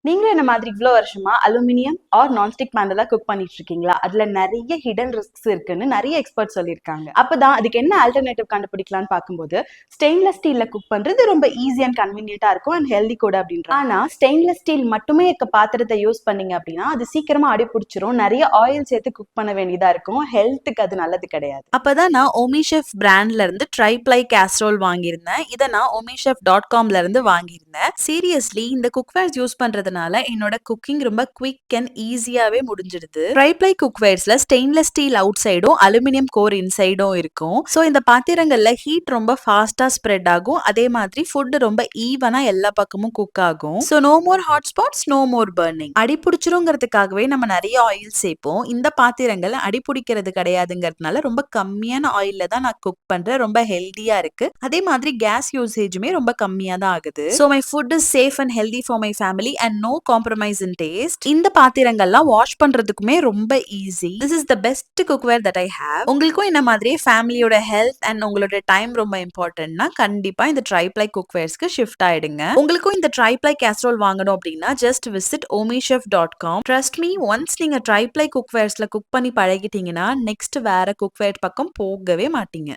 நீங்களும் என்ன மாதிரி இவ்ளோ வருஷமா அலுமினியம் ஆர் நான்ஸ்டிக் பேன்ல தான் குக் பண்ணிட்டு இருக்கீங்களா? அதுல நிறைய ஹிடன் ரிஸ்க்ஸ் இருக்குன்னு நிறைய எக்ஸ்பர்ட் சொல்லியிருக்காங்க. அப்பதான் அதுக்கு என்ன ஆல்டர்னேட்டிவ் கண்டுபிடிக்கலாம்னு பார்க்கும்போது ஸ்டெயின்லெஸ் ஸ்டீல்ல குக் பண்றது ரொம்ப ஈஸி அண்ட் கன்வீனியன்ட்டா இருக்கும் அண்ட் ஹெல்தி கூட அப்படின்றாங்க. ஆனா ஸ்டெயின்லெஸ் ஸ்டீல் மட்டுமே இருக்க பாத்திரத்தை யூஸ் பண்ணீங்க அப்படின்னா அது சீக்கிரமா அடி பிடிச்சிரும், நிறைய ஆயில் சேர்த்து குக் பண்ண வேண்டியதா இருக்கும், ஹெல்த்துக்கு அது நல்லது கிடையாது. அப்பதான் நான் OmiChef பிராண்ட்ல இருந்து ட்ரைப்ளை கேஸ்ரோல் வாங்கியிருந்தேன். இதை நான் OmiChef.comல இருந்து வாங்கியிருந்தேன். சீரியஸ்லி இந்த குக்வேர்ஸ் யூஸ் பண்றதுனால என்னோட குக்கிங் ரொம்ப குவிக் அண்ட் ஈஸியாவே முடிஞ்சிடுது. ட்ரைப்ளை குக்வேர்ஸ்ல ஸ்டெயின்லெஸ் ஸ்டீல் அவுட் சைடும் அலுமினியம் கோர் இன்சைடும் இருக்கும். ஸோ இந்த பாத்திரங்கள்ல ஹீட் ரொம்ப ஃபாஸ்டா ஸ்ப்ரெட் ஆகும். அதே மாதிரி ஃபுட் ரொம்ப ஈவனா எல்லா பக்கமும் குக் ஆகும். So no more hot spots, no more burning. அடி பிடிச்சிருங்கிறதுக்காகவே நம்ம நிறைய ஆயில் சேர்ப்போம். இந்த பாத்திரங்கள் அடி பிடிக்கிறது கிடையாதுங்கிறதுனால ரொம்ப கம்மியான ஆயில்ல தான் நான் குக் பண்றேன். ரொம்ப ஹெல்தியா இருக்கு. அதே மாதிரி கேஸ் யூசேஜுமே ரொம்ப கம்மியா தான் ஆகுது. So my food is safe and healthy for my family and no compromise in taste. இந்த பாத்திரங்கள்லாம் வாஷ் பண்றதுக்குமே ரொம்ப easy. This is the best cookware that I have. உங்களுக்கும் இந்த மாதிரியே ஃபேமிலியோட ஹெல்த் அண்ட் உங்களோட டைம் ரொம்ப இம்பார்ட்டன்ட்னா கண்டிப்பா இந்த ட்ரைப்ளை குக்வேர்ஸ்க்கு ஷிஃப்ட் ஆயிடுங்க. உங்களுக்கும் இந்த ட்ரைப்ளை கேஸ்ரோல் வாங்கணும் அப்படின்னா just visit OmiChef.com. Trust me, once நீங்க ட்ரைப்ளை குக்வேர்ஸ்ல குக் பண்ணி பழகிட்டீங்கன்னா நெக்ஸ்ட் வேற குக்வேர் பக்கம் போகவே மாட்டீங்க.